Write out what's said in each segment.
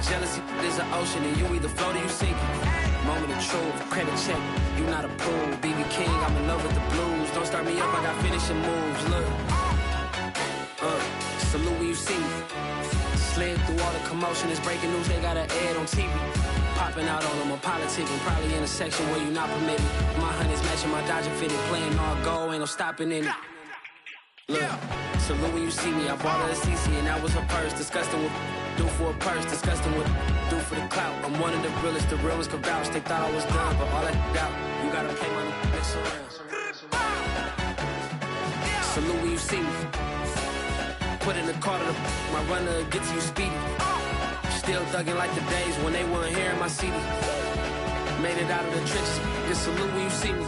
Jealousy is an ocean, and you either float or you sink. Moment of truth, credit check, you not approved. BB King, I'm in love with the blues. Don't start me up, I got finishing moves. Look, salute when you see me. Slid through all the commotion, it's breaking news, they got an ad on TV. Popping out on them, I'm politicking, probably in a section where you not permitted. My honey's matching my Dodger fitted, playing all gold, ain't no stopping in it. Look, salute when you see me, I bought her a CC and that was her purse. Disgusting what do for a purse, disgusting what do for the clout. I'm one of the realest could vouch. They thought I was done, but all that out, you gotta play my next around. Salute when you see me. Put in the car to my runner, get to you speedy. Still thugging like the days when they weren't hearing my CD. Made it out of the trenches, just salute when you see me.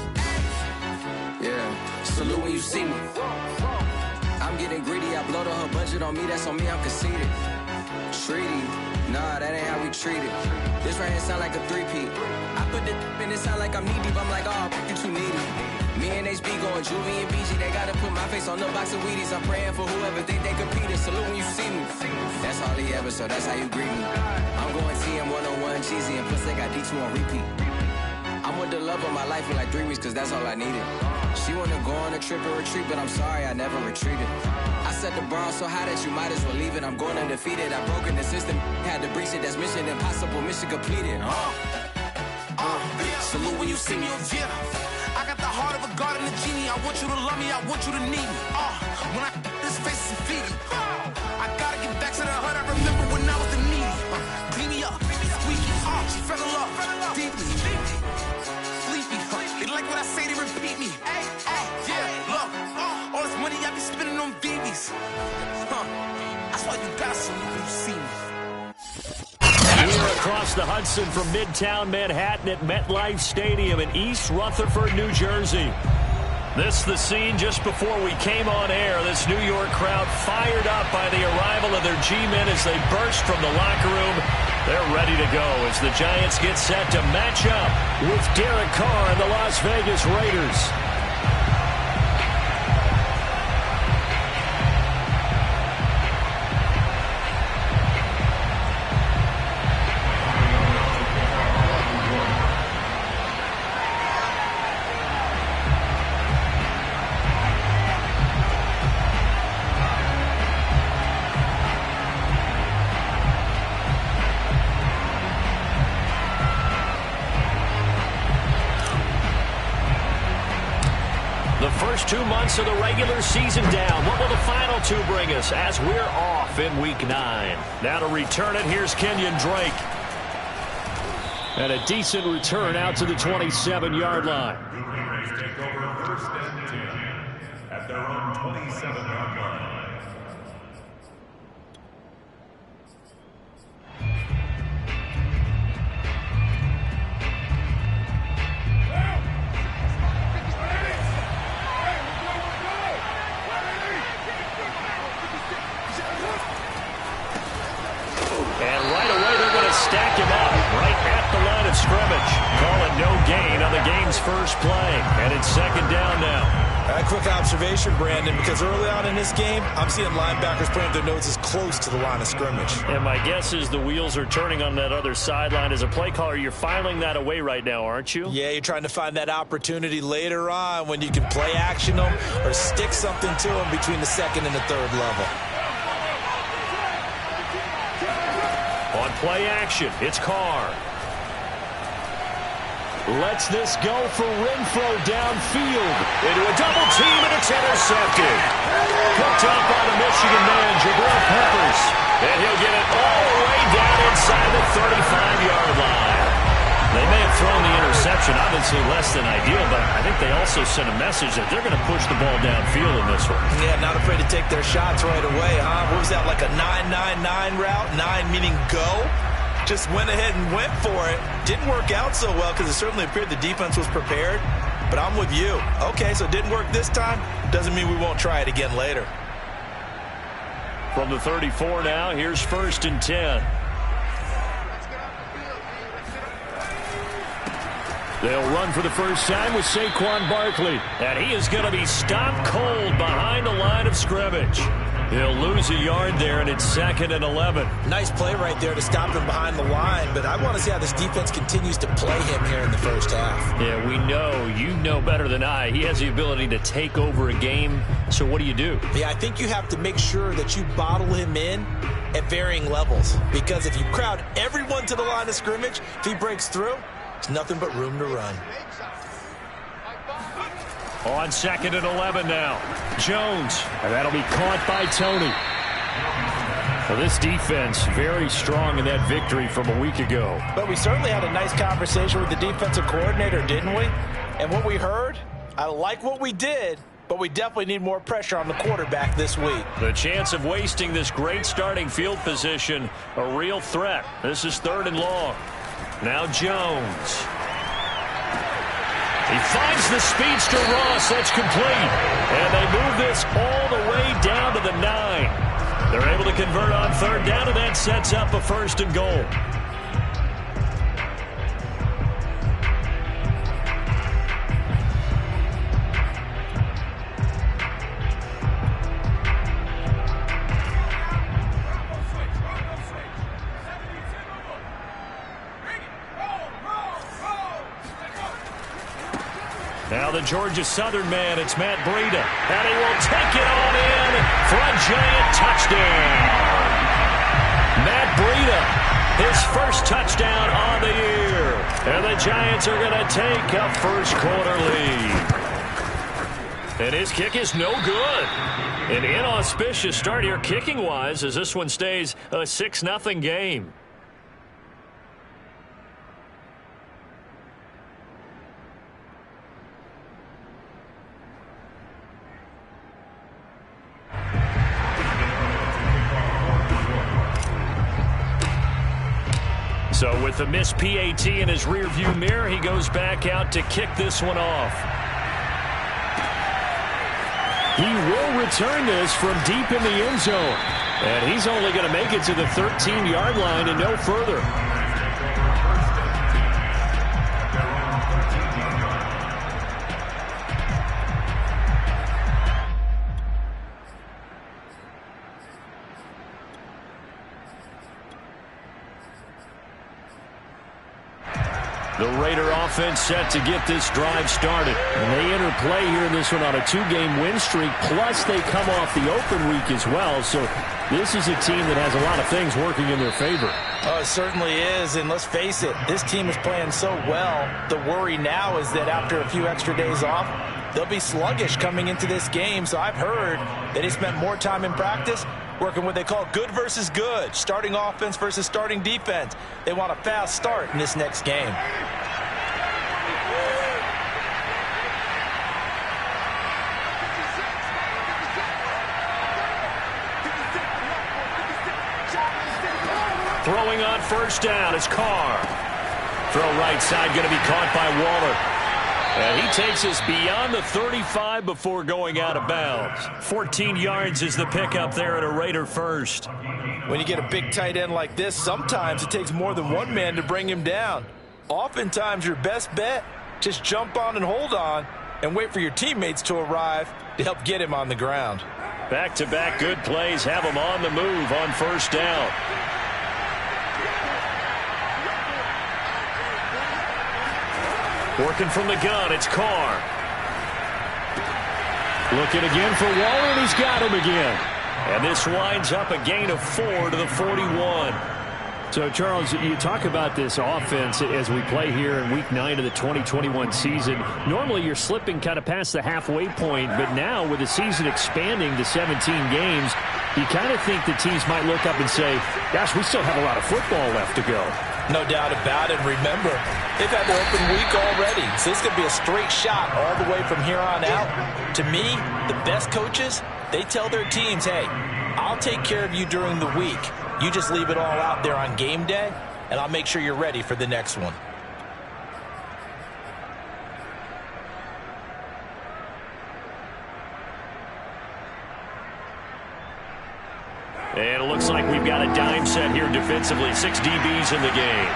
Yeah, salute when you see me. I'm getting greedy, I blow the whole budget on me, that's on me, I'm conceited. Treaty, nah, that ain't how we treat it. This right here sound like a three-peat. I put the in it sound like I'm knee-deep, I'm like, oh, you too needy. Me and HB going Juvie and BG, they gotta put my face on the box of Wheaties. I'm praying for whoever think they competed. Salute when you see me. That's all he ever, so that's how you greet me. I'm going TM 101 cheesy, and plus they got D2 on repeat. I'm with the love of my life in like 3 weeks, cause that's all I needed. She wanna go on a trip and retreat, but I'm sorry, I never retreated. I set the bar so high that you might as well leave it. I'm going undefeated, I've broken the system, had to breach it, that's mission impossible, mission completed. Salute when you see me, yeah. I got the heart of a god and a genie. I want you to love me, I want you to need me. When I this face is feeding, I gotta get back to the hood. I remember when I was the needy. Clean me up, squeaky. She fell in love deeply. Sleepy, they like what I say, they repeat me. Yeah, look, all this money I be spending on BBs. That's why you gotta salute when you see me. Here across the Hudson from Midtown Manhattan at MetLife Stadium in East Rutherford, New Jersey. This the scene just before we came on air. This New York crowd fired up by the arrival of their G-men as they burst from the locker room. They're ready to go as the Giants get set to match up with Derek Carr and the Las Vegas Raiders. First 2 months of the regular season down. What will the final two bring us as we're off in Week 9? Now to return it, here's Kenyon Drake. And a decent return out to the 27-yard line. Take over first and 10 at their own 27-yard line. Stack him up right at the line of scrimmage. Calling no gain on the game's first play. And it's second down now. A quick observation, Brandon, because early on in this game, I'm seeing linebackers putting their noses close to the line of scrimmage. And my guess is the wheels are turning on that other sideline. As a play caller, you're filing that away right now, aren't you? Yeah, you're trying to find that opportunity later on when you can play action them or stick something to them between the second and the third level. On play action, it's Carr. Lets this go for Renfro downfield. Into a double team, and it's intercepted. Picked up by the Michigan man, Jabril Peppers. And he'll get it all the way down inside the 35-yard line. They may have thrown the interception, obviously less than ideal, but I think they also sent a message that they're going to push the ball downfield in this one. Yeah, not afraid to take their shots right away, huh? What was that, like a 9-9-9 route? 9 meaning go? Just went ahead and went for it. Didn't work out so well because it certainly appeared the defense was prepared. But I'm with you. Okay, so it didn't work this time. Doesn't mean we won't try it again later. From the 34 now, here's first and 10. They'll run for the first time with Saquon Barkley. And he is going to be stopped cold behind the line of scrimmage. He'll lose a yard there, and it's 2nd and 11. Nice play right there to stop him behind the line, but I want to see how this defense continues to play him here in the first half. Yeah, we know. You know better than I. He has the ability to take over a game, so what do you do? Yeah, I think you have to make sure that you bottle him in at varying levels, because if you crowd everyone to the line of scrimmage, if he breaks through, there's nothing but room to run. On 2nd and 11 now. Jones, and that'll be caught by Tony. Well, this defense very strong in that victory from a week ago. But we certainly had a nice conversation with the defensive coordinator, didn't we? And what we heard, I like what we did, but we definitely need more pressure on the quarterback this week. The chance of wasting this great starting field position, a real threat. This is 3rd and long. Now Jones. He finds the speedster Ross. That's complete. And they move this all the way down to the 9. They're able to convert on 3rd down, and that sets up a 1st and goal. Now the Georgia Southern man, it's Matt Breida. And he will take it on in for a giant touchdown. Matt Breida, his first touchdown on the year. And the Giants are going to take a first-quarter lead. And his kick is no good. An inauspicious start here kicking-wise as this one stays a 6-0 game. So with the missed PAT in his rearview mirror, he goes back out to kick this one off. He will return this from deep in the end zone. And he's only going to make it to the 13-yard line and no further. The Raider offense set to get this drive started. And they enter play here in this one on a 2-game win streak, plus they come off the open week as well. So this is a team that has a lot of things working in their favor. Oh, it certainly is, and let's face it, this team is playing so well. The worry now is that after a few extra days off, they'll be sluggish coming into this game. So I've heard that they spent more time in practice working what they call good versus good, starting offense versus starting defense. They want a fast start in this next game. Throwing on first down is Carr. Throw right side going to be caught by Waller. And he takes us beyond the 35 before going out of bounds. 14 yards is the pickup there at a Raider first. When you get a big tight end like this, sometimes it takes more than one man to bring him down. Oftentimes your best bet, just jump on and hold on and wait for your teammates to arrive to help get him on the ground. Back-to-back good plays have him on the move on first down. Working from the gun, it's Carr. Looking again for Waller, and he's got him again. And this winds up a gain of 4 to the 41. So, Charles, you talk about this offense as we play here in Week 9 of the 2021 season. Normally, you're slipping kind of past the halfway point, but now with the season expanding to 17 games, you kind of think the teams might look up and say, gosh, we still have a lot of football left to go. No doubt about it. Remember, they've had their open week already, so this could be a straight shot all the way from here on out. To me, the best coaches, they tell their teams, hey, I'll take care of you during the week. You just leave it all out there on game day, and I'll make sure you're ready for the next one. And it looks like we've got a dime set here defensively. 6 DBs in the game.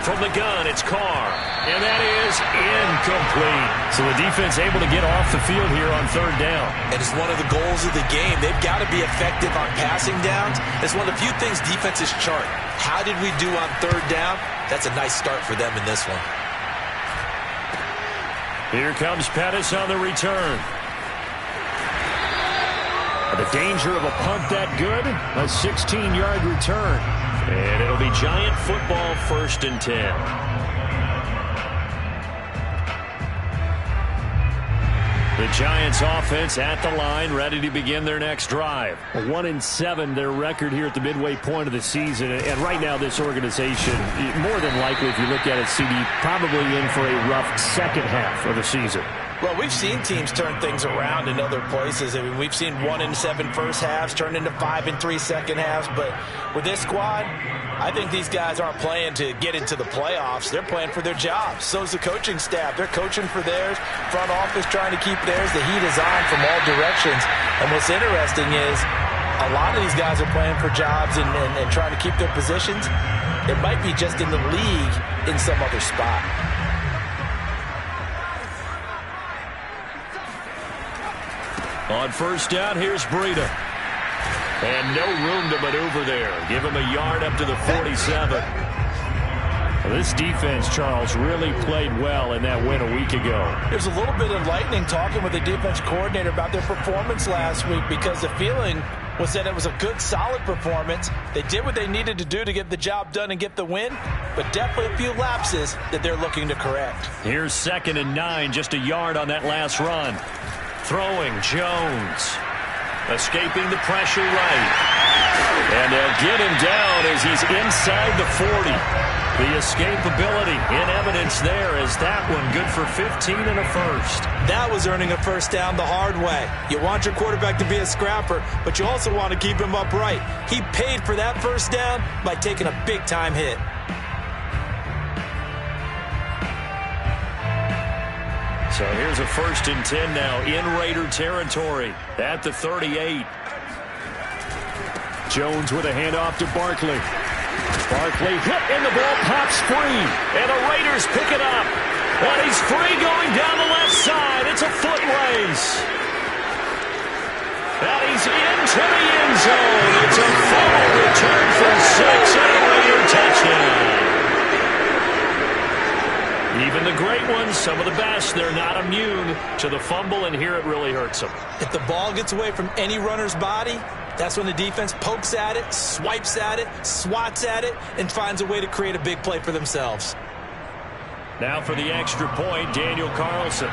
From the gun, it's Carr. And that is incomplete. So the defense able to get off the field here on third down. And it's one of the goals of the game. They've got to be effective on passing downs. It's one of the few things defenses chart. How did we do on third down? That's a nice start for them in this one. Here comes Pettis on the return. The danger of a punt that good, a 16-yard return. And it'll be Giant football, 1st and 10. The Giants offense at the line, ready to begin their next drive. 1-7, their record here at the midway point of the season. And right now, this organization, more than likely, if you look at it, CD, probably in for a rough second half of the season. Well, we've seen teams turn things around in other places. I mean, we've seen 1-7 first halves turn into 5-3 second halves. But with this squad, I think these guys aren't playing to get into the playoffs. They're playing for their jobs. So's the coaching staff. They're coaching for theirs. Front office trying to keep theirs. The heat is on from all directions. And what's interesting is a lot of these guys are playing for jobs and trying to keep their positions. It might be just in the league in some other spot. On first down, here's Breida. And no room to maneuver there. Give him a yard up to the 47. Well, this defense, Charles, really played well in that win a week ago. There's a little bit of lightning talking with the defense coordinator about their performance last week because the feeling was that it was a good, solid performance. They did what they needed to do to get the job done and get the win, but definitely a few lapses that they're looking to correct. Here's 2nd and 9, just a yard on that last run. Throwing, Jones. Escaping the pressure right. And they'll get him down as he's inside the 40. The escapability in evidence there as that one good for 15 and a first. That was earning a first down the hard way. You want your quarterback to be a scrapper, but you also want to keep him upright. He paid for that first down by taking a big-time hit. So here's a 1st and 10 now in Raider territory at the 38. Jones with a handoff to Barkley. Barkley hit and the ball pops free. And the Raiders pick it up. And he's free going down the left side. It's a foot race. And he's into the end zone. It's a fumble return for 6 and a Raider touchdown. Even the great ones, some of the best, they're not immune to the fumble, and here it really hurts them. If the ball gets away from any runner's body, that's when the defense pokes at it, swipes at it, swats at it, and finds a way to create a big play for themselves. Now for the extra point, Daniel Carlson.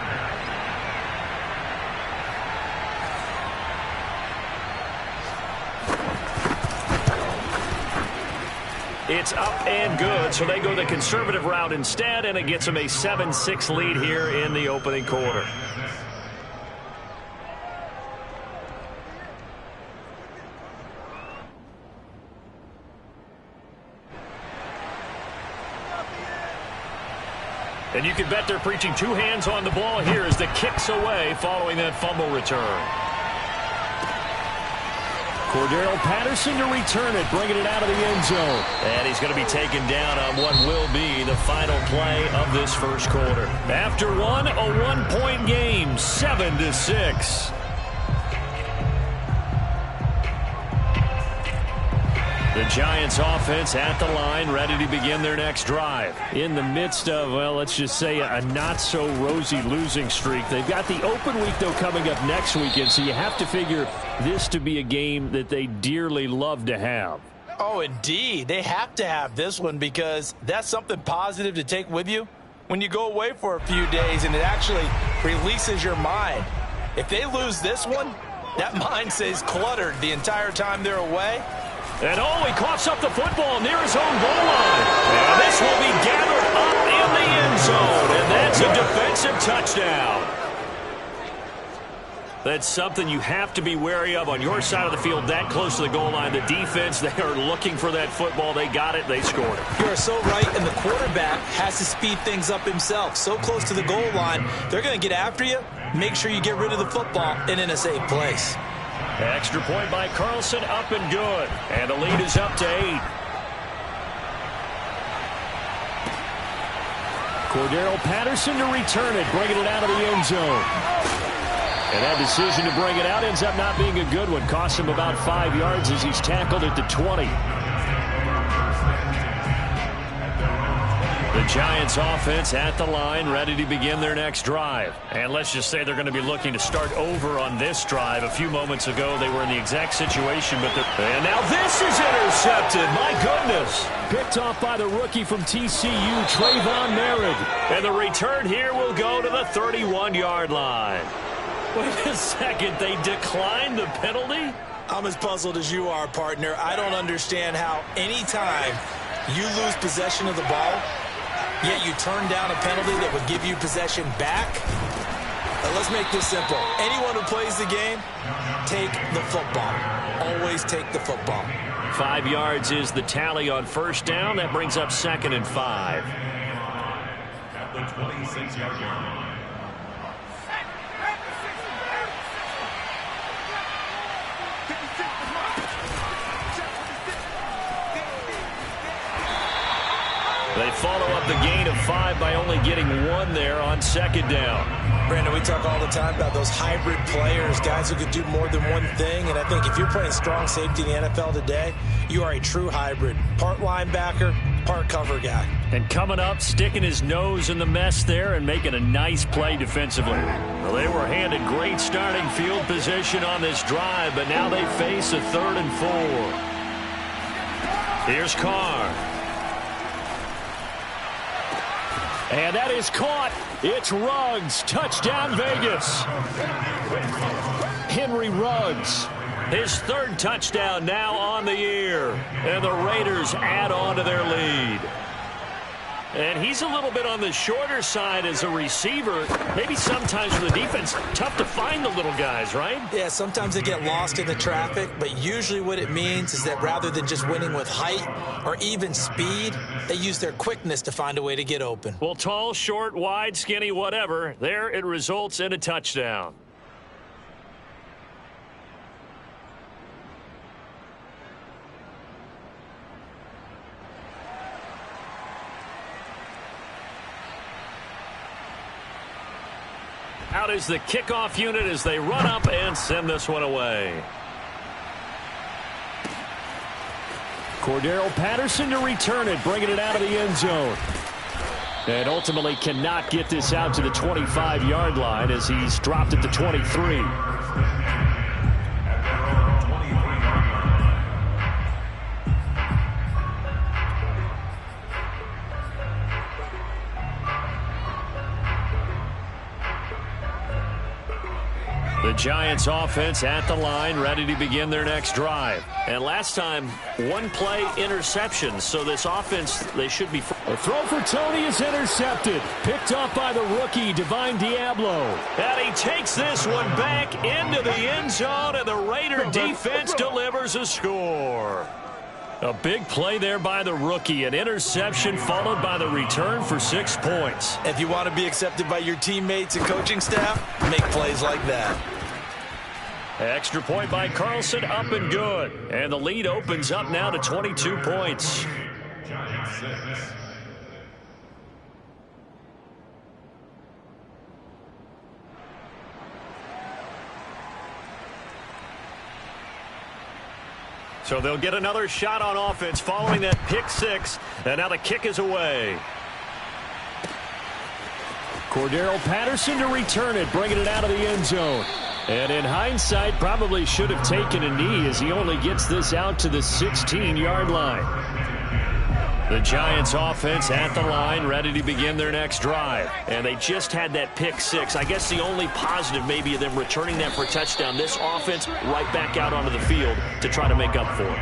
It's up and good, so they go the conservative route instead, and it gets them a 7-6 lead here in the opening quarter. And you can bet they're preaching 2 hands on the ball here as the kick's away following that fumble return. Cordero Patterson to return it, bringing it out of the end zone. And he's going to be taken down on what will be the final play of this first quarter. After one, a 1-point game, 7-6. The Giants offense at the line, ready to begin their next drive. In the midst of, well, let's just say a not-so-rosy losing streak. They've got the open week, though, coming up next weekend, so you have to figure this to be a game that they dearly love to have. Oh, indeed. They have to have this one because that's something positive to take with you when you go away for a few days, and it actually releases your mind. If they lose this one, that mind stays cluttered the entire time they're away. And he coughs up the football near his own goal line. And this will be gathered up in the end zone. And that's a defensive touchdown. That's something you have to be wary of on your side of the field, that close to the goal line. The defense, they are looking for that football. They got it. They scored it. You're so right, and the quarterback has to speed things up himself. So close to the goal line, they're going to get after you. Make sure you get rid of the football and in a safe place. Extra point by Carlson, up and good. And the lead is up to 8. Cordero Patterson to return it, bringing it out of the end zone. And that decision to bring it out ends up not being a good one. Cost him about 5 yards as he's tackled at the 20. The Giants offense at the line, ready to begin their next drive. And let's just say they're going to be looking to start over on this drive. A few moments ago, they were in the exact situation, but and now this is intercepted. My goodness. Picked off by the rookie from TCU, Trayvon Merritt. And the return here will go to the 31-yard line. Wait a second, they declined the penalty? I'm as puzzled as you are, partner. I don't understand how any time you lose possession of the ball, yet you turn down a penalty that would give you possession back. Let's make this simple. Anyone who plays the game, take the football. Always take the football. 5 yards is the tally on first down. That brings up 2nd and 5. At the 26-yard line. They follow up the gain of 5 by only getting 1 there on 2nd down. Brandon, we talk all the time about those hybrid players, guys who could do more than one thing. And I think if you're playing strong safety in the NFL today, you are a true hybrid. Part linebacker, part cover guy. And coming up, sticking his nose in the mess there and making a nice play defensively. Well, they were handed great starting field position on this drive, but now they face a 3rd and 4. Here's Carr. And that is caught. It's Ruggs. Touchdown, Vegas. Henry Ruggs. His 3rd touchdown now on the year. And the Raiders add on to their lead. And he's a little bit on the shorter side as a receiver. Maybe sometimes for the defense, tough to find the little guys, right? Yeah, sometimes they get lost in the traffic, but usually what it means is that rather than just winning with height or even speed, they use their quickness to find a way to get open. Well, tall, short, wide, skinny, whatever, there it results in a touchdown. Out is the kickoff unit as they run up and send this one away. Cordero Patterson to return it, bringing it out of the end zone. And ultimately cannot get this out to the 25-yard line as he's dropped at the 23. The Giants offense at the line, ready to begin their next drive. And last time, 1 play interception. So this offense, they should be... A throw for Tony is intercepted. Picked up by the rookie, Divine Diablo. And he takes this one back into the end zone, and the Raider defense delivers a score. A big play there by the rookie. An interception followed by the return for 6 points. If you want to be accepted by your teammates and coaching staff, make plays like that. Extra point by Carlson, up and good. And the lead opens up now to 22 points. Giants 6. So they'll get another shot on offense following that pick 6. And now the kick is away. Cordero Patterson to return it, bringing it out of the end zone. And in hindsight, probably should have taken a knee as he only gets this out to the 16-yard line. The Giants offense at the line, ready to begin their next drive. And they just had that pick 6. I guess the only positive maybe of them returning that for a touchdown. This offense right back out onto the field to try to make up for it.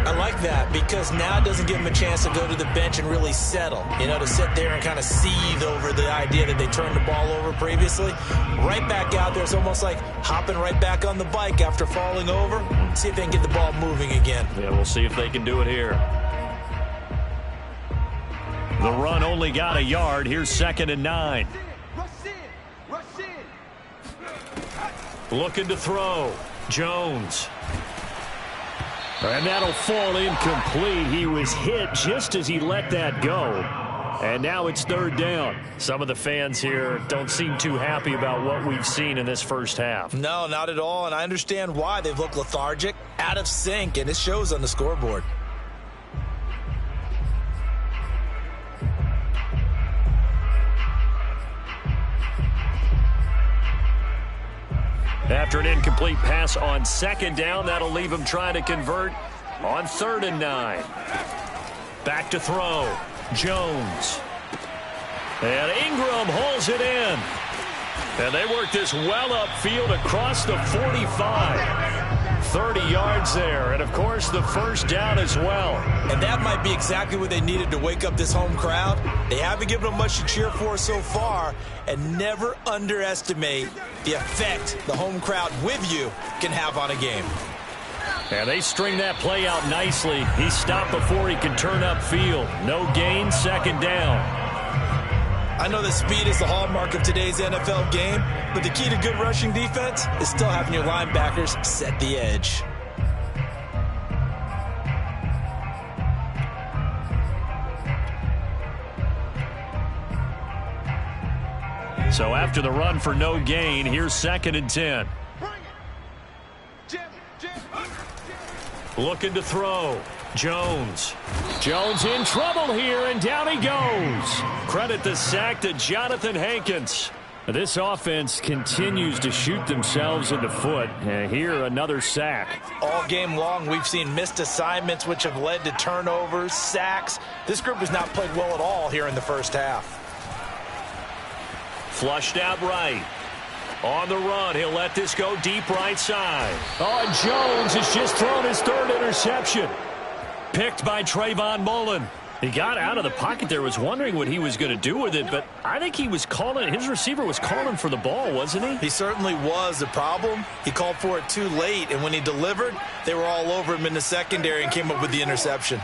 I like that because now it doesn't give them a chance to go to the bench and really settle. You know, to sit there and kind of seethe over the idea that they turned the ball over previously. Right back out there. It's almost like hopping right back on the bike after falling over. See if they can get the ball moving again. Yeah, we'll see if they can do it here. The run only got a yard. Here's 2nd and 9. Looking to throw. Jones. And that'll fall incomplete. He was hit just as he let that go. And now it's third down. Some of the fans here don't seem too happy about what we've seen in this first half. No, not at all, and I understand why. They've looked lethargic, out of sync, and it shows on the scoreboard. After an incomplete pass on second down, that'll leave him trying to convert on 3rd and 9. Back to throw. Jones. And Ingram holds it in. And they work this well upfield across the 45. 30 yards there. And, of course, the first down as well. And that might be exactly what they needed to wake up this home crowd. They haven't given them much to cheer for so far. And never underestimate the effect the home crowd with you can have on a game. And they string that play out nicely. He stopped before he could turn upfield. No gain, second down. I know that speed is the hallmark of today's NFL game, but the key to good rushing defense is still having your linebackers set the edge. So after the run for no gain, here's 2nd and 10. Looking to throw. Jones. Jones in trouble here, and down he goes. Credit the sack to Jonathan Hankins. This offense continues to shoot themselves in the foot. And here, another sack. All game long, we've seen missed assignments, which have led to turnovers, sacks. This group has not played well at all here in the first half. Flushed out right. On the run, he'll let this go deep right side. Oh, Jones has just thrown his 3rd interception. Picked by Trayvon Mullen. He got out of the pocket there, was wondering what he was going to do with it, but I think he was calling, his receiver was calling for the ball, wasn't he? He certainly was. The problem, he called for it too late, and when he delivered, they were all over him in the secondary and came up with the interception.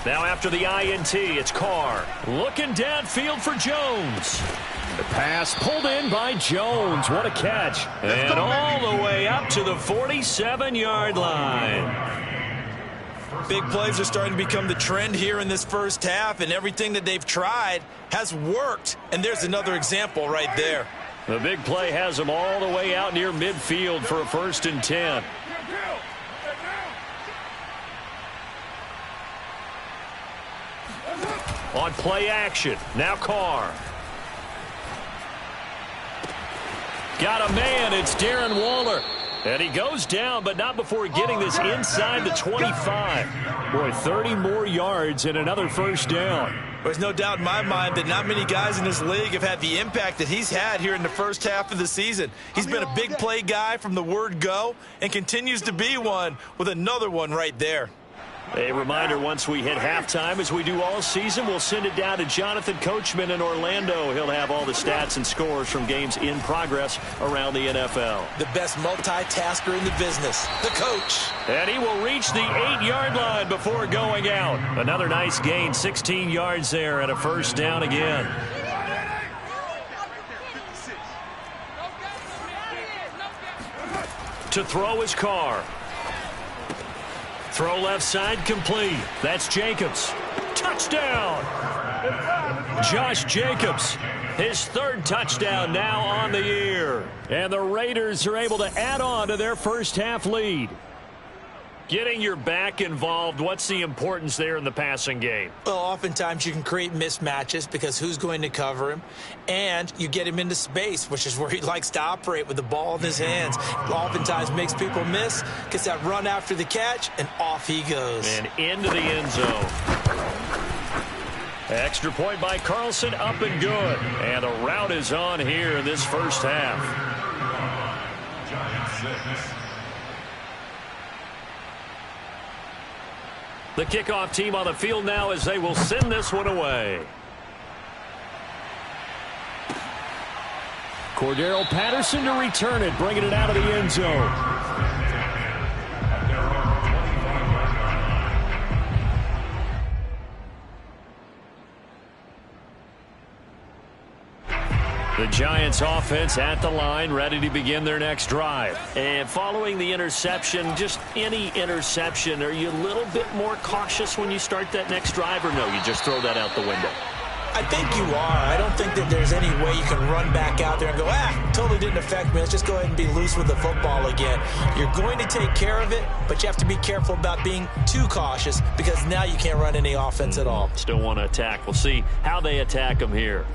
Now after the INT, it's Carr. Looking downfield for Jones. The pass pulled in by Jones. What a catch. And all the way up to the 47-yard line. Big plays are starting to become the trend here in this first half, and everything that they've tried has worked. And there's another example right there. The big play has them all the way out near midfield for a 1st and 10. On play action, now Carr. Got a man, it's Darren Waller. And he goes down, but not before getting this inside the 25. Boy, 30 more yards and another first down. There's no doubt in my mind that not many guys in this league have had the impact that he's had here in the first half of the season. He's been a big play guy from the word go and continues to be one with another one right there. A reminder, once we hit halftime, as we do all season, we'll send it down to Jonathan Coachman in Orlando. He'll have all the stats and scores from games in progress around the NFL. The best multitasker in the business, the coach. And he will reach the 8-yard line before going out. Another nice gain, 16 yards there, and a first down again. To throw his Carr. Throw left side complete. That's Jacobs. Touchdown! Josh Jacobs, his 3rd touchdown now on the year. And the Raiders are able to add on to their first half lead. Getting your back involved, what's the importance there in the passing game? Well, oftentimes you can create mismatches because who's going to cover him? And you get him into space, which is where he likes to operate with the ball in his hands. Oftentimes makes people miss, gets that run after the catch, and off he goes. And into the end zone. Extra point by Carlson, up and good. And the route is on here in this first half. Giants 6. The kickoff team on the field now as they will send this one away. Cordero Patterson to return it, bringing it out of the end zone. The Giants offense at the line, ready to begin their next drive. And following the interception, just any interception, are you a little bit more cautious when you start that next drive, or no, you just throw that out the window? I think you are. I don't think that there's any way you can run back out there and go, totally didn't affect me. Let's just go ahead and be loose with the football again. You're going to take care of it, but you have to be careful about being too cautious because now you can't run any offense at all. Still want to attack. We'll see how they attack them here.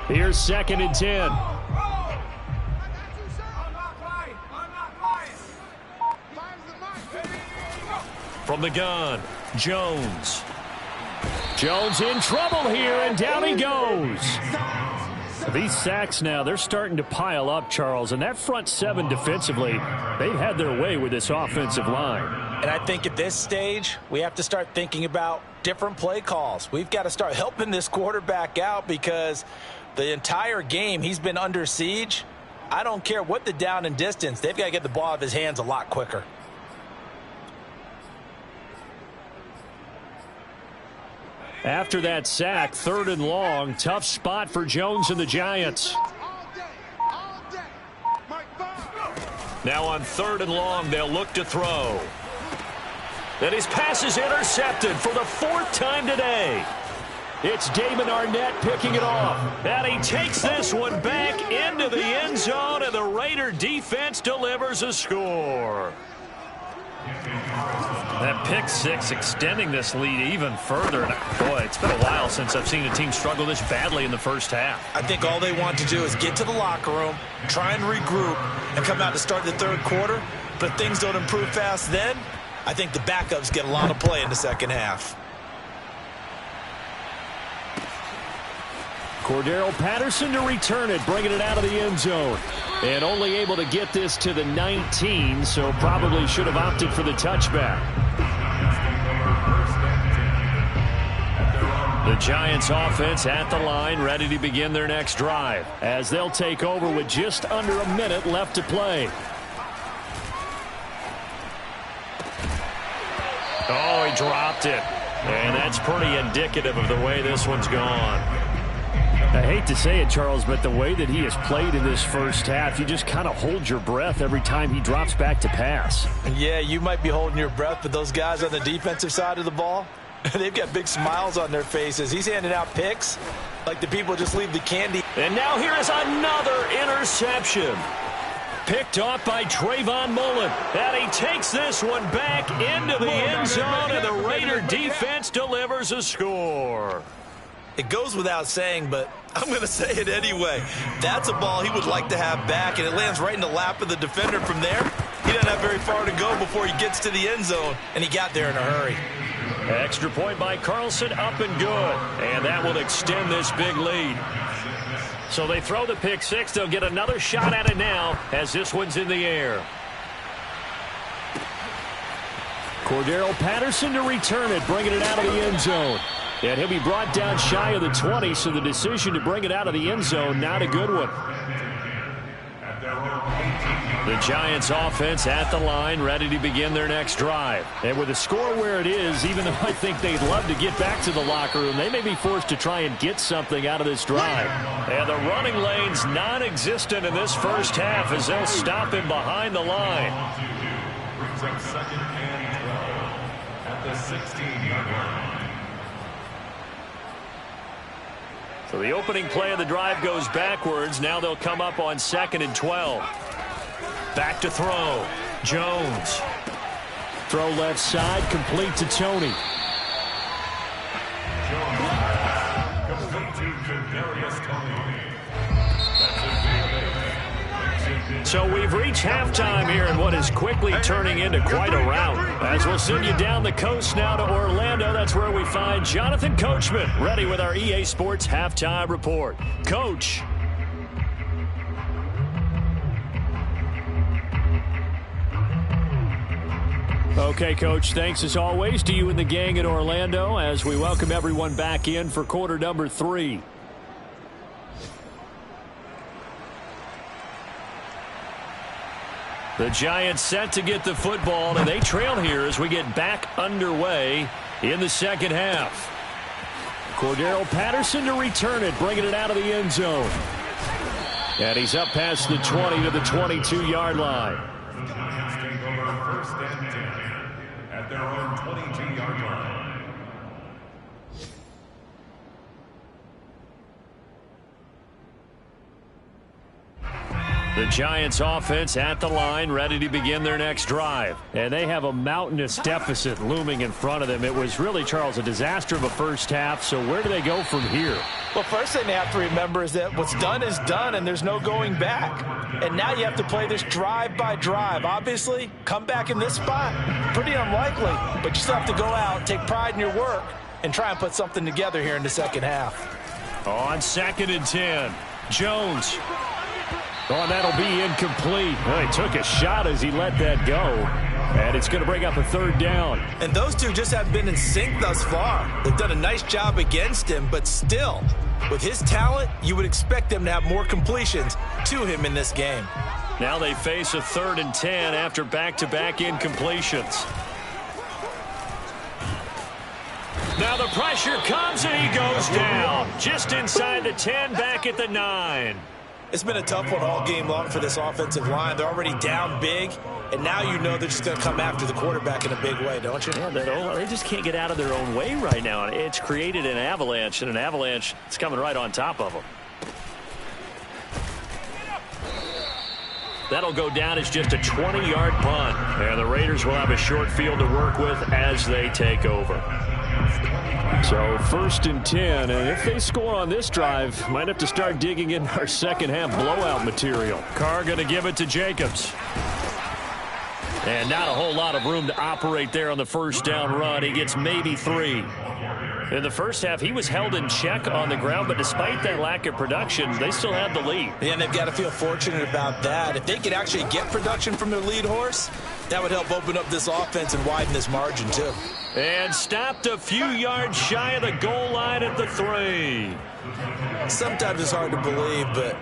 Here's 2nd and 10. From the gun, Jones. Jones in trouble here, and down he goes. These sacks now, they're starting to pile up, Charles, and that front seven defensively, they've had their way with this offensive line. And I think at this stage, we have to start thinking about different play calls. We've got to start helping this quarterback out because the entire game he's been under siege. I don't care what the down and distance, they've got to get the ball out of his hands a lot quicker. After that sack, 3rd and long, tough spot for Jones and the Giants. Now on 3rd and long, they'll look to throw. And his pass is intercepted for the 4th time today. It's Damon Arnett picking it off. And he takes this one back into the end zone, and the Raider defense delivers a score. That pick six extending this lead even further. And boy, it's been a while since I've seen a team struggle this badly in the first half. I think all they want to do is get to the locker room, try and regroup, and come out to start the 3rd quarter. But if things don't improve fast then, I think the backups get a lot of play in the 2nd half. Cordero Patterson to return it, bringing it out of the end zone. And only able to get this to the 19, so probably should have opted for the touchback. The Giants offense at the line, ready to begin their next drive, as they'll take over with just under a minute left to play. Oh, he dropped it. And that's pretty indicative of the way this one's gone. I hate to say it, Charles, but the way that he has played in this first half, you just kind of hold your breath every time he drops back to pass. Yeah, you might be holding your breath, but those guys on the defensive side of the ball, they've got big smiles on their faces. He's handing out picks like the people just leave the candy. And now here is another interception. Picked off by Trayvon Mullen. And he takes this one back into the end zone, and the Raider defense delivers a score. It goes without saying, but I'm going to say it anyway. That's a ball he would like to have back, and it lands right in the lap of the defender from there. He doesn't have very far to go before he gets to the end zone, and he got there in a hurry. Extra point by Carlson, up and good. And that will extend this big lead. So they throw the pick six. They'll get another shot at it now as this one's in the air. Cordero Patterson to return it, bringing it out of the end zone. And he'll be brought down shy of the 20, so the decision to bring it out of the end zone, not a good one. The Giants offense at the line, ready to begin their next drive. And with the score where it is, even though I think they'd love to get back to the locker room, they may be forced to try and get something out of this drive. And the running lane's non-existent in this first half as they'll stop him behind the line. Brings up 2nd and 12 at the 16-yard line. So the opening play of the drive goes backwards. Now they'll come up on 2nd and 12. Back to throw. Jones. Throw left side, complete to Tony. Complete to Kadarius Toney. So we've reached halftime here in what is quickly turning into quite a rout. As we'll send you down the coast now to Orlando, that's where we find Jonathan Coachman, ready with our EA Sports Halftime Report. Coach. Okay, Coach, thanks as always to you and the gang in Orlando as we welcome everyone back in for quarter number 3. The Giants set to get the football, and they trail here as we get back underway in the second half. Cordero Patterson to return it, bringing it out of the end zone. And he's up past the 20 to the 22-yard line. The Giants take over 1st and 10 at their own 22-yard line. The Giants offense at the line, ready to begin their next drive. And they have a mountainous deficit looming in front of them. It was really, Charles, a disaster of a first half. So where do they go from here? Well, first thing they have to remember is that what's done is done, and there's no going back. And now you have to play this drive by drive. Obviously, come back in this spot, pretty unlikely. But you still have to go out, take pride in your work, and try and put something together here in the second half. On 2nd and 10, Jones. Oh, and that'll be incomplete. Well, he took a shot as he let that go. And it's going to bring up a 3rd down. And those two just haven't been in sync thus far. They've done a nice job against him, but still, with his talent, you would expect them to have more completions to him in this game. Now they face a 3rd and 10 after back-to-back incompletions. Now the pressure comes and he goes down. Just inside the 10, back at the 9. It's been a tough one all game long for this offensive line. They're already down big, and now you know they're just going to come after the quarterback in a big way, don't you? Yeah, they just can't get out of their own way right now. It's created an avalanche, and an avalanche is coming right on top of them. That'll go down as just a 20-yard punt, and the Raiders will have a short field to work with as they take over. So 1st and 10, and if they score on this drive, might have to start digging in our second half blowout material. Carr going to give it to Jacobs. And not a whole lot of room to operate there on the first down run. He gets maybe 3. In the first half, he was held in check on the ground, but despite that lack of production, they still had the lead. Yeah, and they've got to feel fortunate about that. If they could actually get production from their lead horse, that would help open up this offense and widen this margin, too. And stopped a few yards shy of the goal line at the 3. Sometimes it's hard to believe, but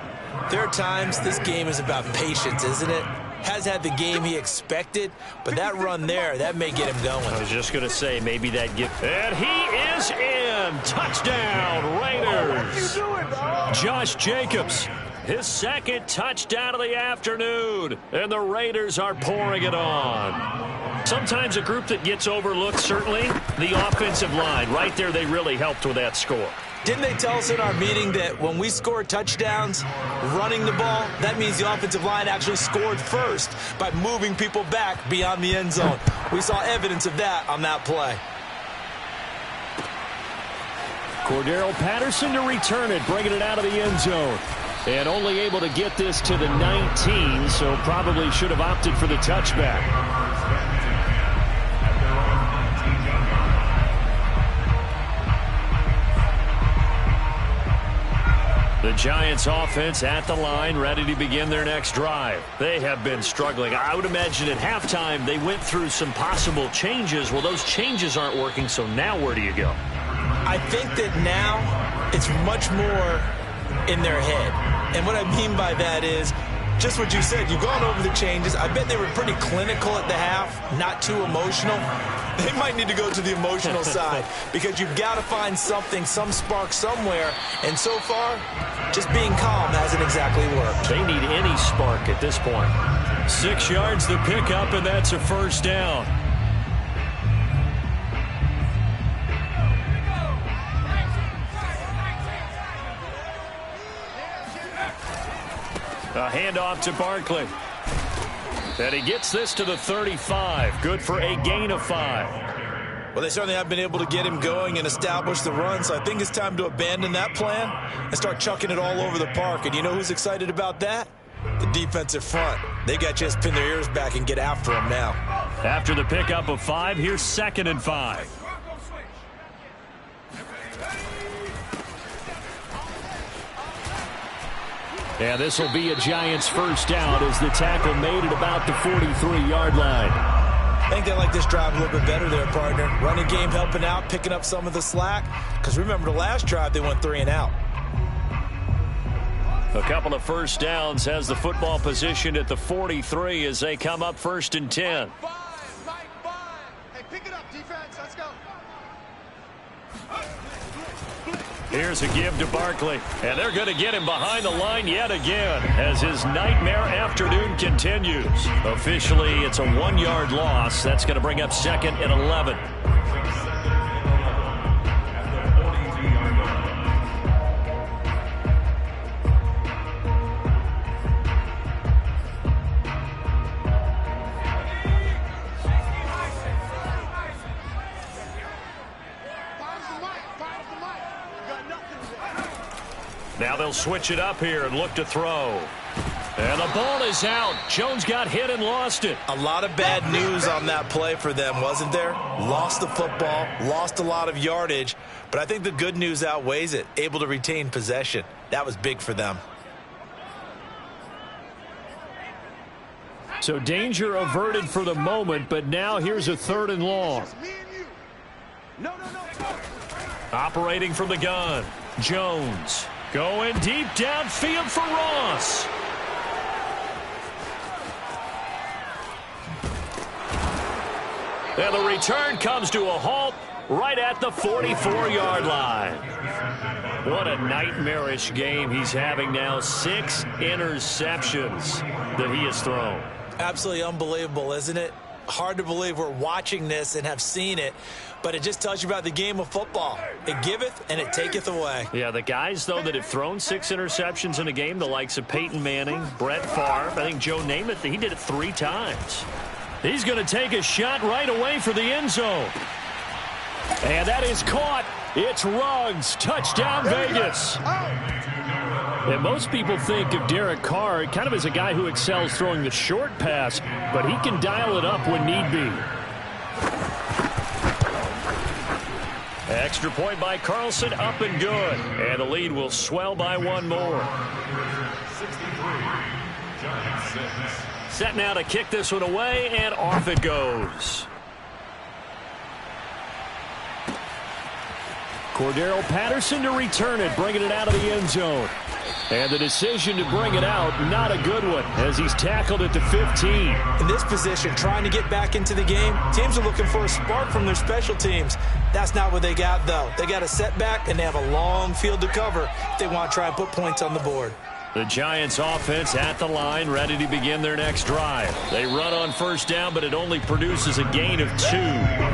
there are times this game is about patience, isn't it? Has had the game he expected, but that run there, that may get him going. I was just going to say, maybe that gift. And he is in. Touchdown, Raiders. What you doing, dog? Josh Jacobs, his 2nd touchdown of the afternoon, and the Raiders are pouring it on. Sometimes a group that gets overlooked, certainly, the offensive line. Right there, they really helped with that score. Didn't they tell us in our meeting that when we score touchdowns running the ball, that means the offensive line actually scored first by moving people back beyond the end zone? We saw evidence of that on that play. Cordero Patterson to return it, bringing it out of the end zone. And only able to get this to the 19, so probably should have opted for the touchback. The Giants offense at the line, ready to begin their next drive. They have been struggling. I would imagine at halftime they went through some possible changes. Well, those changes aren't working, so now where do you go? I think that now it's much more in their head. And what I mean by that is just what you said. You've gone over the changes. I bet they were pretty clinical at the half, not too emotional. They might need to go to the emotional side because you've got to find something, some spark somewhere. And so far, just being calm hasn't exactly worked. They need any spark at this point. 6 yards the pickup, and that's a 1st down. A handoff to Barkley. And he gets this to the 35. Good for a gain of 5. Well, they certainly have been able to get him going and establish the run, so I think it's time to abandon that plan and start chucking it all over the park. And you know who's excited about that? The defensive front. They got to just pin their ears back and get after him now. After the pickup of 5, here's 2nd and 5. And this will be a Giants 1st down as the tackle made at about the 43-yard line. I think they like this drive a little bit better there, partner. Running game helping out, picking up some of the slack. Because remember the last drive, they went 3 and out. A couple of first downs, has the football positioned at the 43 as they come up 1st and 10. Hey, pick it up, defense. Let's go. Here's a give to Barkley, and they're going to get him behind the line yet again as his nightmare afternoon continues. Officially, it's a 1-yard loss. That's going to bring up 2nd and 11. Now they'll switch it up here and look to throw. And the ball is out. Jones got hit and lost it. A lot of bad news on that play for them, wasn't there? Lost the football, lost a lot of yardage, but I think the good news outweighs it. Able to retain possession. That was big for them. So danger averted for the moment, but now here's a 3rd and long. No. Operating from the gun, Jones. Going deep downfield for Ross. And the return comes to a halt right at the 44-yard line. What a nightmarish game he's having now. 6 interceptions that he has thrown. Absolutely unbelievable, isn't it? Hard to believe we're watching this and have seen it, but it just tells you about the game of football. It giveth and it taketh away. Yeah, the guys, though, that have thrown 6 interceptions in a game, the likes of Peyton Manning, Brett Favre, I think Joe Namath, he did it 3 times. He's going to take a shot right away for the end zone. And that is caught. It's Ruggs. Touchdown, Vegas. And most people think of Derek Carr kind of as a guy who excels throwing the short pass, but he can dial it up when need be. Extra point by Carlson, up and good. And the lead will swell by 1 more. 63, Giants 6. Set now to kick this one away, and off it goes. Cordero Patterson to return it, bringing it out of the end zone. And the decision to bring it out, not a good one, as he's tackled at the 15. In this position, trying to get back into the game, teams are looking for a spark from their special teams. That's not what they got, though. They got a setback, and they have a long field to cover if they want to try and put points on the board. The Giants offense at the line, ready to begin their next drive. They run on 1st down, but it only produces a gain of 2.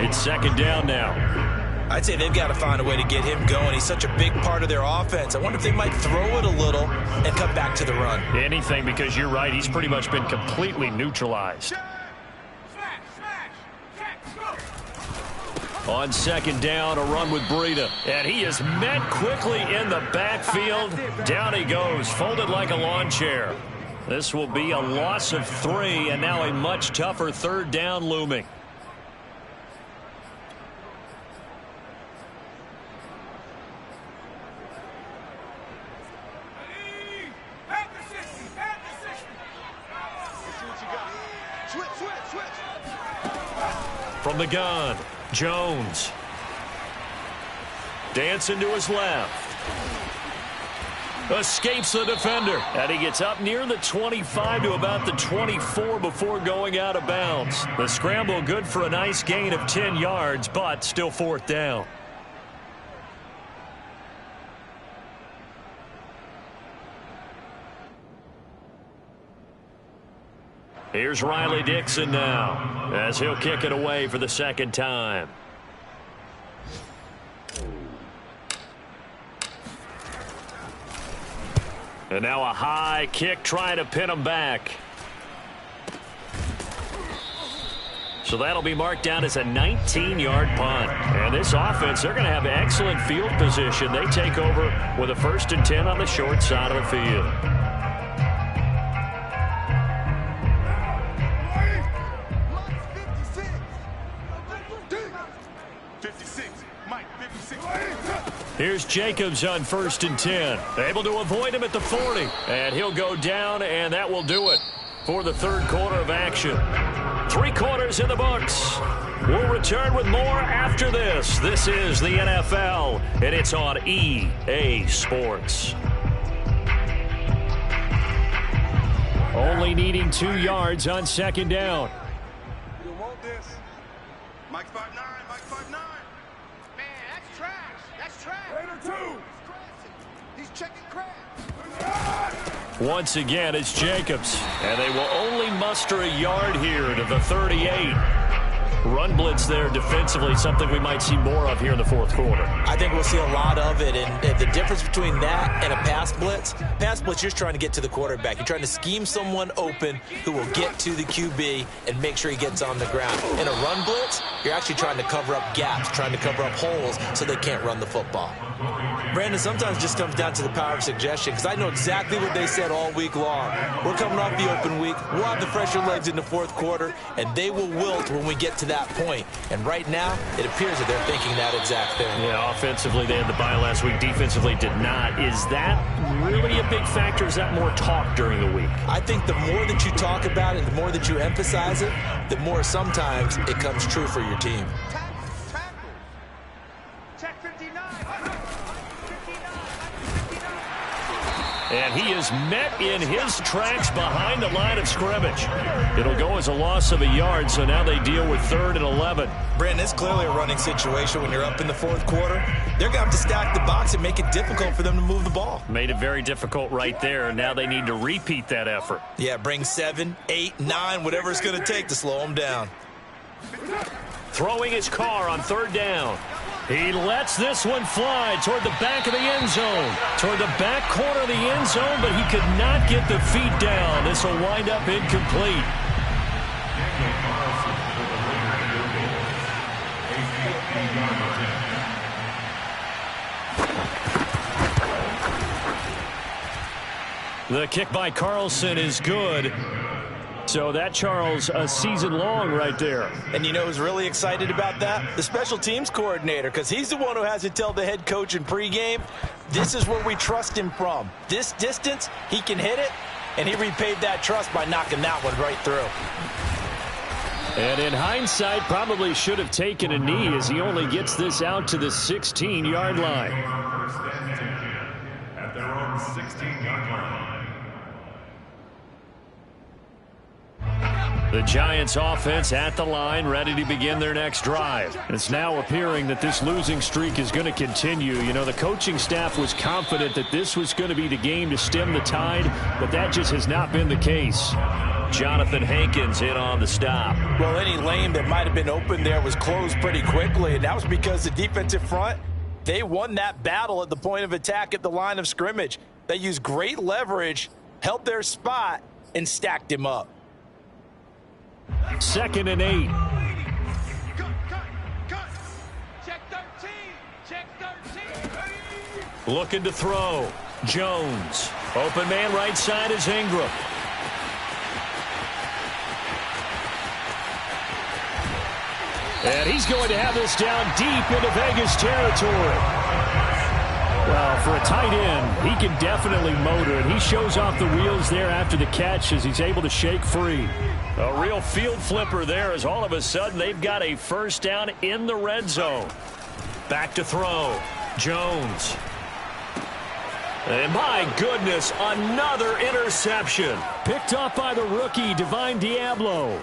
It's 2nd down now. I'd say they've got to find a way to get him going. He's such a big part of their offense. I wonder if they might throw it a little and come back to the run. Anything, because you're right. He's pretty much been completely neutralized. On 2nd down, a run with Breida. And he is met quickly in the backfield. Down he goes, folded like a lawn chair. This will be a loss of 3, and now a much tougher 3rd down looming. From the gun, Jones. Dancing to his left. Escapes the defender. And he gets up near the 25 to about the 24 before going out of bounds. The scramble good for a nice gain of 10 yards, but still 4th down. Here's Riley Dixon now, as he'll kick it away for the 2nd time. And now a high kick trying to pin him back. So that'll be marked down as a 19-yard punt. And this offense, they're going to have excellent field position. They take over with a 1st and 10 on the short side of the field. Here's Jacobs on 1st and 10. Able to avoid him at the 40. And he'll go down, and that will do it for the 3rd quarter of action. 3 quarters in the books. We'll return with more after this. This is the NFL, and it's on EA Sports. Only needing 2 yards on second down. You want this? Mike 5'9", Mike 5'9". Man, that's trash. That's trash. Raider 2. He's checking crabs. Once again, it's Jacobs. And they will only muster a yard here to the 38. Run blitz there defensively, something we might see more of here in the fourth quarter. I think we'll see a lot of it, and the difference between that and a pass blitz, you're just trying to get to the quarterback. You're trying to scheme someone open who will get to the QB and make sure he gets on the ground. In a run blitz, you're actually trying to cover up gaps, trying to cover up holes so they can't run the football. Brandon, sometimes it just comes down to the power of suggestion, because I know exactly what they said all week long. We're coming off the open week. We'll have the fresher legs in the fourth quarter, and they will wilt when we get to that point. And right now, it appears that they're thinking that exact thing. Yeah, offensively, they had the bye last week. Defensively, did not. Is that really a big factor? Is that more talk during the week? I think the more that you talk about it, the more that you emphasize it, the more sometimes it comes true for your team. And he is met in his tracks behind the line of scrimmage. It'll go as a loss of a yard, so now they deal with 3rd and 11. Brandon, it's clearly a running situation when you're up in the fourth quarter. They're going to have to stack the box and make it difficult for them to move the ball. Made it very difficult right there. Now they need to repeat that effort. Yeah, bring 7, 8, 9, whatever it's going to take to slow them down. Throwing his car on 3rd down. He lets this one fly toward the back of the end zone. Toward the back corner of the end zone, but he could not get the feet down. This will wind up incomplete. The kick by Carlson is good. So that, Charles, a season long right there. And you know who's really excited about that? The special teams coordinator, because he's the one who has to tell the head coach in pregame, this is where we trust him from. This distance, he can hit it, and he repaid that trust by knocking that one right through. And in hindsight, probably should have taken a knee as he only gets this out to the 16-yard line. At their own 16-yard line. The Giants offense at the line, ready to begin their next drive. It's now appearing that this losing streak is going to continue. You know, the coaching staff was confident that this was going to be the game to stem the tide, but that just has not been the case. Jonathan Hankins in on the stop. Well, any lane that might have been open there was closed pretty quickly, and that was because the defensive front, they won that battle at the point of attack at the line of scrimmage. They used great leverage, held their spot, and stacked him up. 2nd and 8. Check 13. Check 13. Looking to throw. Jones. Open man right side is Ingram. And he's going to have this down deep into Vegas territory. Well, for a tight end, he can definitely motor it. He shows off the wheels there after the catch as he's able to shake free. A real field flipper there as all of a sudden they've got a first down in the red zone. Back to throw. Jones. And my goodness, another interception. Picked up by the rookie, Divine Diablo.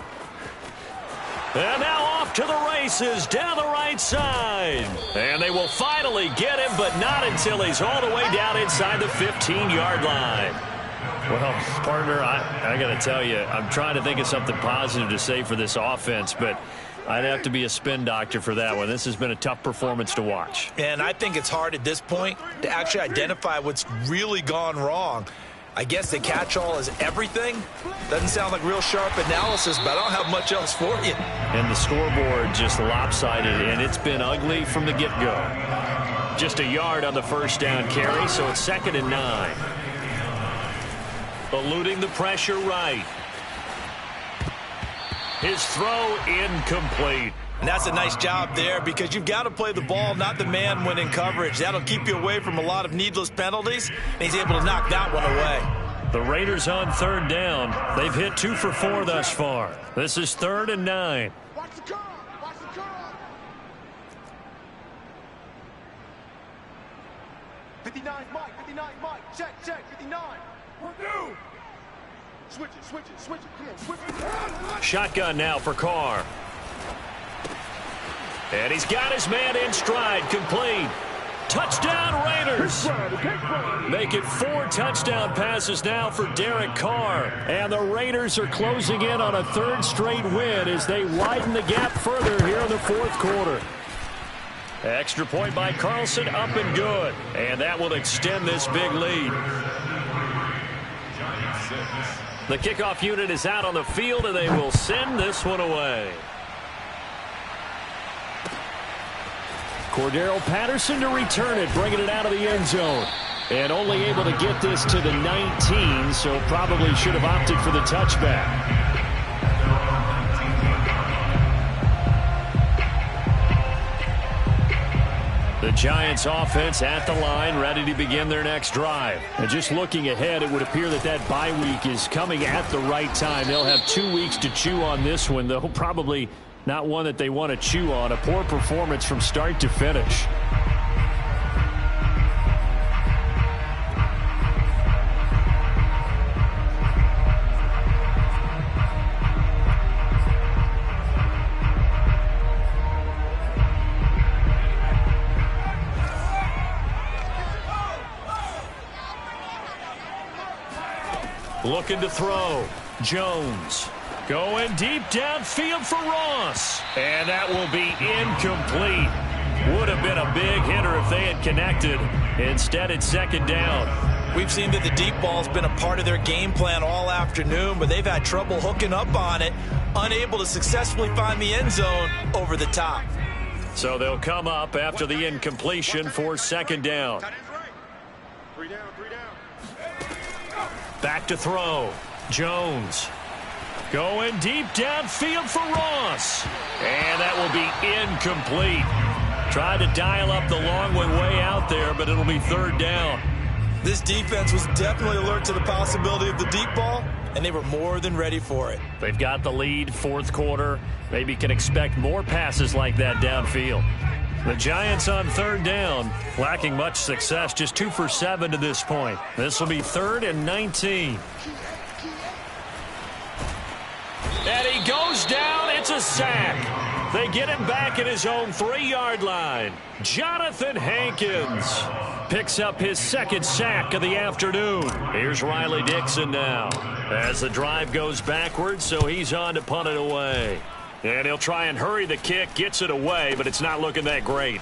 And now off to the races down the right side. And they will finally get him, but not until he's all the way down inside the 15-yard line. Well, partner, I got to tell you, I'm trying to think of something positive to say for this offense, but I'd have to be a spin doctor for that one. This has been a tough performance to watch. And I think it's hard at this point to actually identify what's really gone wrong. I guess the catch-all is everything. Doesn't sound like real sharp analysis, but I don't have much else for you. And the scoreboard just lopsided, and it's been ugly from the get-go. Just a yard on the first down carry, so it's 2nd and 9. Eluding the pressure right. His throw incomplete. And that's a nice job there because you've got to play the ball, not the man when in coverage. That'll keep you away from a lot of needless penalties, and he's able to knock that one away. The Raiders on 3rd down. They've hit 2 for 4 thus far. This is 3rd and 9. Watch the curl. Watch the curl. 59 Mike. 59 Mike. Check. 59. We're due. Switch it. Come on, switch it. Shotgun now for Carr. And he's got his man in stride, complete. Touchdown Raiders. Make it 4 touchdown passes now for Derek Carr. And the Raiders are closing in on a 3rd straight win as they widen the gap further here in the 4th quarter. Extra point by Carlson, up and good. And that will extend this big lead. The kickoff unit is out on the field, and they will send this one away. Cordero Patterson to return it, bringing it out of the end zone. And only able to get this to the 19, so probably should have opted for the touchback. The Giants offense at the line, ready to begin their next drive. And just looking ahead, it would appear that bye week is coming at the right time. They'll have 2 weeks to chew on this one, though probably not one that they want to chew on. A poor performance from start to finish. Looking to throw. Jones. Going deep downfield for Ross. And that will be incomplete. Would have been a big hitter if they had connected. Instead, it's 2nd down. We've seen that the deep ball's been a part of their game plan all afternoon, but they've had trouble hooking up on it, unable to successfully find the end zone over the top. So they'll come up after the incompletion for 2nd down. 3 down. Back to throw. Jones. Going deep downfield for Ross. And that will be incomplete. Tried to dial up the long one way out there, but it'll be 3rd down. This defense was definitely alert to the possibility of the deep ball, and they were more than ready for it. They've got the lead, 4th quarter. Maybe can expect more passes like that downfield. The Giants on 3rd down, lacking much success, just 2 for 7 to this point. This will be 3rd and 19. And he goes down. It's a sack. They get him back at his own 3-yard line. Jonathan Hankins picks up his 2nd sack of the afternoon. Here's Riley Dixon now as the drive goes backwards, so he's on to punt it away. And he'll try and hurry the kick, gets it away, but it's not looking that great.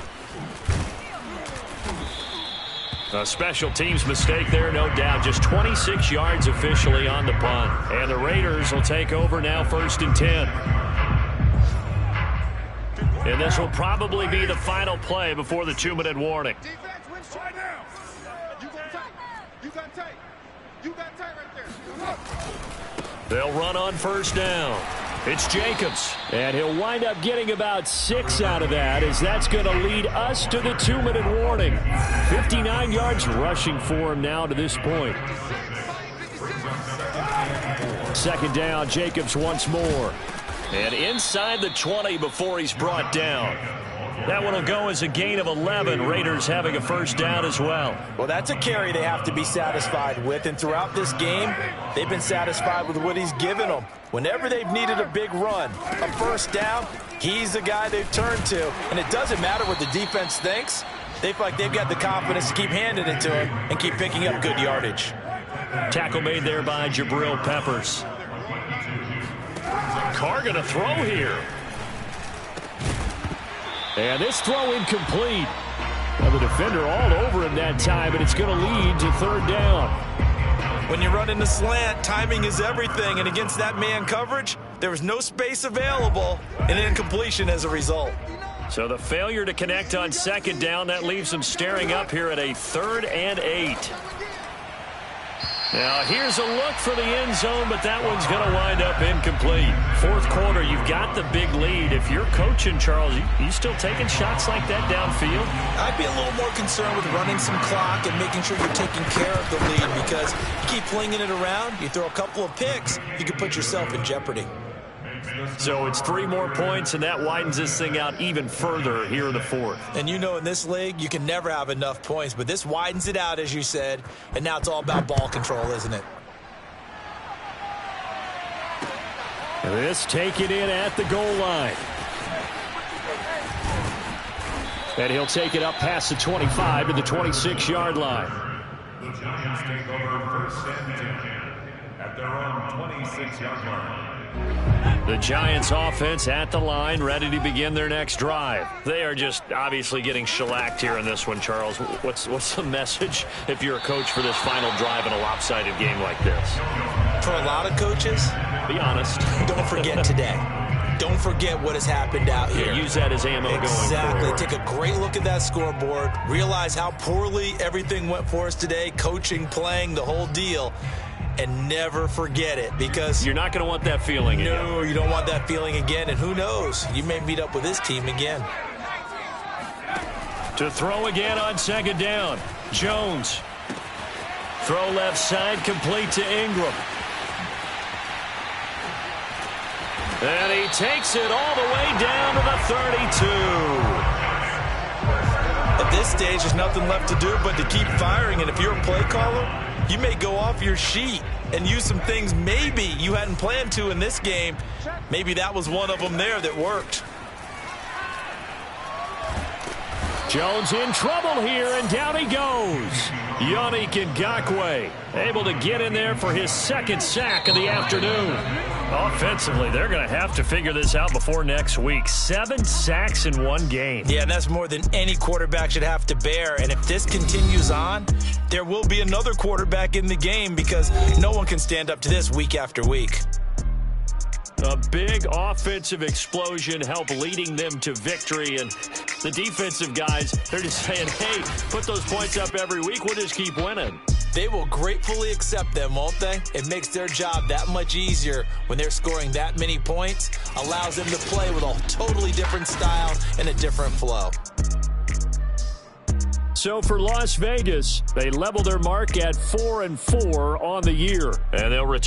A special teams mistake there, no doubt. Just 26 yards officially on the punt. And the Raiders will take over now, 1st and 10. And this will probably be the final play before the 2-minute warning. Defense, win right now. You got tight right there. They'll run on 1st down. It's Jacobs, and he'll wind up getting about 6 out of that, as that's going to lead us to the 2-minute warning. 59 yards rushing for him now to this point. 2nd down, Jacobs once more. And inside the 20 before he's brought down. That one will go as a gain of 11. Raiders having a 1st down as well. Well, that's a carry they have to be satisfied with. And throughout this game, they've been satisfied with what he's given them. Whenever they've needed a big run, a 1st down, he's the guy they've turned to. And it doesn't matter what the defense thinks. They feel like they've got the confidence to keep handing it to him and keep picking up good yardage. Tackle made there by Jabril Peppers. Carr going to throw here. And this throw incomplete. Now the defender all over him that time, and it's going to lead to 3rd down. When you run in the slant, timing is everything, and against that man coverage, there was no space available, and incompletion as a result. So the failure to connect on 2nd down, that leaves them staring up here at a 3rd and 8. Now here's a look for the end zone, but that one's going to wind up incomplete. 4th quarter, you've got the big lead. If you're coaching, Charles, you still taking shots like that downfield? I'd be a little more concerned with running some clock and making sure you're taking care of the lead, because you keep flinging it around, you throw a couple of picks, you can put yourself in jeopardy. So it's 3 more points, and that widens this thing out even further here in the 4th. And you know in this league, you can never have enough points, but this widens it out, as you said, and now it's all about ball control, isn't it? This taken in at the goal line. And he'll take it up past the 25 to the 26-yard line. The Giants take over 1st and 10 at their own 26-yard line. The Giants offense at the line, ready to begin their next drive. They are just obviously getting shellacked here in this one, Charles. What's the message if you're a coach for this final drive in a lopsided game like this? For a lot of coaches, be honest. Don't forget today. Don't forget what has happened out here. Yeah, use that as ammo going forward. Exactly. Take a great look at that scoreboard. Realize how poorly everything went for us today. Coaching, playing, the whole deal. And never forget it, because you're not going to want that feeling again. No, you don't want that feeling again. And who knows? You may meet up with this team again. To throw again on 2nd down. Jones. Throw left side, complete to Ingram. And he takes it all the way down to the 32. At this stage, there's nothing left to do but to keep firing. And if you're a play caller, you may go off your sheet and use some things maybe you hadn't planned to in this game. Maybe that was one of them there that worked. Jones in trouble here, and down he goes. Yannick Ngakoue able to get in there for his 2nd sack of the afternoon. Offensively, they're going to have to figure this out before next week. 7 sacks in one game. Yeah, and that's more than any quarterback should have to bear. And if this continues on, there will be another quarterback in the game, because no one can stand up to this week after week. A big offensive explosion helped leading them to victory. And the defensive guys, they're just saying, hey, put those points up every week. We'll just keep winning. They will gratefully accept them, won't they? It makes their job that much easier when they're scoring that many points. Allows them to play with a totally different style and a different flow. So for Las Vegas, they level their mark at 4-4 on the year. And they'll return